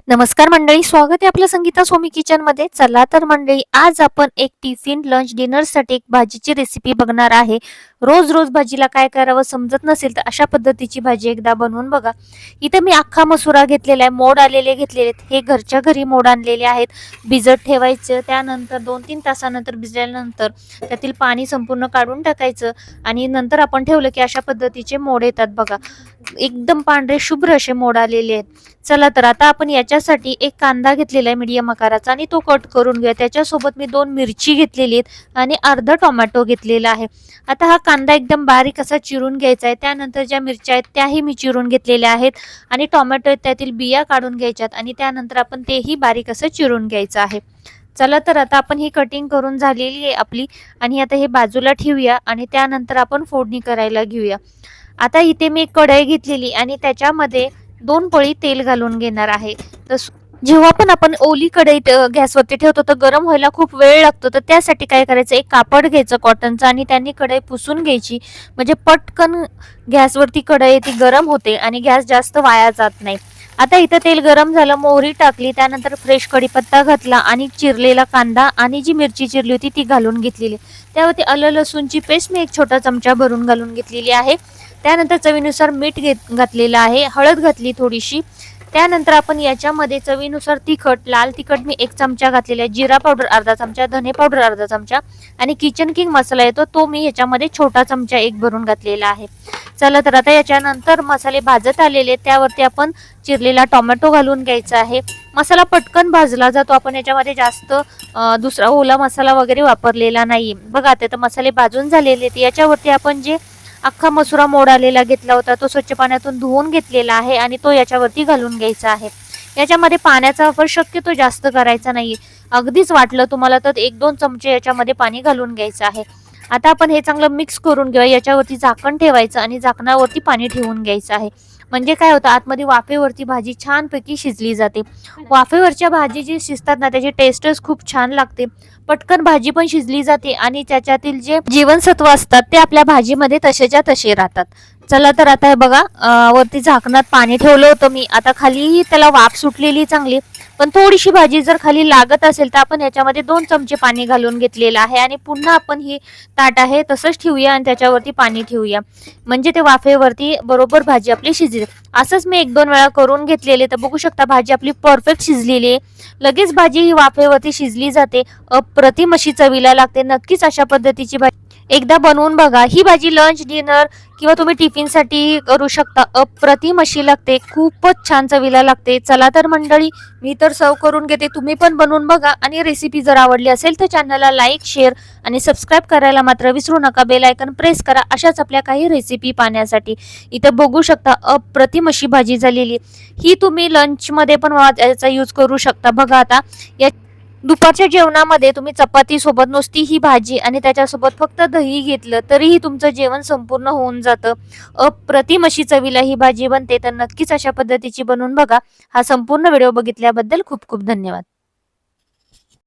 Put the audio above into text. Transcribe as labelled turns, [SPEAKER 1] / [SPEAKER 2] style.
[SPEAKER 1] नमस्कार मंडळी, स्वागत आहे आपलं संगीता सोमी किचन मध्ये. चला तर मंडळी, आज आपण एक टिफिन लंच डिनर साठी एक भाजीची रेसिपी बघणार आहे. रोज रोज भाजीला काय करावं समजत नसेल तर अशा पद्धतीची भाजी एकदा बनवून बघा. इथे मी अख्खा मसुरा घेतलेला आहे, मोड आलेले घेतलेले आहेत. हे घरच्या घरी मोड आणलेले आहेत. भिजत ठेवायचं, त्यानंतर 2-3 तासानंतर भिजल्यानंतर त्यातील पाणी संपूर्ण काढून टाकायचं आणि नंतर आपण ठेवलं की अशा पद्धतीचे मोड येतात बघा. एकदम पांढरे शुभ्र असे मोड आलेले आहेत. चला तर आता आपण याच्यासाठी एक कांदा घेतलेला आहे मीडियम आकाराचा आणि तो कट करून घेऊया. त्याच्यासोबत मी 2 मिरची घेतलेली आहेत आणि अर्धा टोमॅटो घेतलेला आहे. आता हा कांदा एकदम बारीक असा चिरून घ्यायचा आहे. त्यानंतर ज्या मिरच्या आहेत त्याही मी चिरून घेतलेल्या आहेत आणि टोमॅटो आहेत त्यातील बिया काढून घ्यायच्यात आणि त्यानंतर आपण तेही बारीक असं चिरून घ्यायचं आहे. चला तर आता आपण ही कटिंग करून झालेली आहे आपली आणि आता हे बाजूला ठेवूया आणि त्यानंतर आपण फोडणी करायला घेऊया. आता इथे मी एक कढई घेतलेली आणि त्याच्यामध्ये 2 पळी तेल घालून घेणार आहे. तर जेव्हा पण आपण ओली कढई गॅसवरती ठेवतो तर गरम व्हायला खूप वेळ लागतो. तर त्यासाठी काय करायचं, एक कापड घ्यायचं कॉटनचं आणि त्यांनी कढई पुसून घ्यायची. म्हणजे पटकन गॅसवरती कढई ती गरम होते आणि गॅस जास्त वाया जात नाही. आता इथं तेल गरम झालं, मोहरी टाकली, त्यानंतर फ्रेश कढीपत्ता घातला आणि चिरलेला कांदा आणि जी मिरची चिरली होती ती घालून घेतलेली. त्यावरती आलं लसूणची पेस्ट मी 1 छोटा चमचा भरून घालून घेतलेली आहे. त्यानंतर चवीनुसार मीठ घातलेलं आहे, हळद घातली थोडीशी. त्यानंतर आपण याच्यामध्ये चवीनुसार तिखट, लाल तिखट मी 1 चमचा घातलेला आहे, जिरा पावडर अर्धा चमचा, धने पावडर अर्धा चमचा आणि किचन किंग मसाला येतो तो मी याच्यामध्ये छोटा चमचा 1 भरून घातलेला आहे. चला तर आता याच्यानंतर मसाले भाजत आलेले, त्यावरती आपण चिरलेला टोमॅटो घालून घ्यायचा आहे. मसाला पटकन भाजला जातो, आपण याच्यामध्ये जास्त दुसरा ओला मसाला वगैरे वापरलेला नाही. बघा आता तर मसाले भाजून झालेले आहेत. याच्यावरती आपण जे अख्खा मसुरा मोड आलेला घेतला होता तो स्वच्छ पाण्यातून धुवून घेतलेला आहे आणि तो याच्यावरती घालून घ्यायचा आहे. याच्यामध्ये पाण्याचा वापर शक्यतो जास्त करायचा नाही. अगदीच वाटलं तुम्हाला तर 1-2 चमचे याच्यामध्ये पाणी घालून घ्यायचं आहे. आता आपण हे चांगलं मिक्स करून घेऊया. याच्यावरती झाकण ठेवायचं आणि झाकणावरती पाणी ठेवून घ्यायचं आहे. म्हणजे काय होतं, आतमध्ये वाफेवरती भाजी छानपैकी शिजली जाते. वाफेवरच्या भाजी जी शिजतात ना त्याची टेस्टच खूप छान लागते. पटकन भाजी पण शिजली जाते आणि त्याच्यातील जे जीवनसत्व असतात ते आपल्या भाजीमध्ये तसेच्या तसे राहतात. चला तर आता हे बघा, वरती झाकणात पाणी ठेवलं होतं मी. आता खालीही त्याला वाफ सुटलेली चांगली, पण थोडीशी भाजी जर खाली लागत असेल तर आपण याच्यामध्ये 2 चमचे पाणी घालून घेतलेलं आहे आणि पुन्हा आपण ही ताट आहे तसंच ठेवूया आणि त्याच्यावरती पाणी ठेवूया. म्हणजे ते वाफेवरती बरोबर भाजी आपली शिजेल. असंच मी 1-2 वेळा करून घेतलेले. तर बघू शकता भाजी आपली परफेक्ट शिजलेली आहे. लगेच भाजी ही वाफेवरती शिजली जाते, अप्रतिम अशी चवीला लागते. नक्कीच अशा पद्धतीची भाजी एकदा बनवून बघा. ही भाजी लंच, डिनर किंवा तुम्ही टिफिनसाठी करू शकता. अप्रतिम अशी लागते, खूपच छान चवीला लागते. चला तर मंडळी, मी तर सर्व करून घेते, तुम्ही पण बनवून बघा आणि रेसिपी जर आवडली असेल तर चॅनलला लाईक, शेअर आणि सबस्क्राईब करायला मात्र विसरू नका. बेल आयकॉन प्रेस करा अशाच आपल्या काही रेसिपी पाहण्यासाठी. इथं बघू शकता अप्रतिम अशी भाजी झालेली. ही तुम्ही लंचमध्ये पण याचा यूज करू शकता. बघा आता या दुपारच्या जेवणामध्ये तुम्ही चपाती सोबत नुसती ही भाजी आणि त्याच्यासोबत फक्त दही घेतलं तरीही तुमचं जेवण संपूर्ण होऊन जातं. अप्रतिम अशी चवीला ही भाजी बनते. तर नक्कीच अशा पद्धतीची बनवून बघा. हा संपूर्ण व्हिडिओ बघितल्याबद्दल खूप खूप धन्यवाद.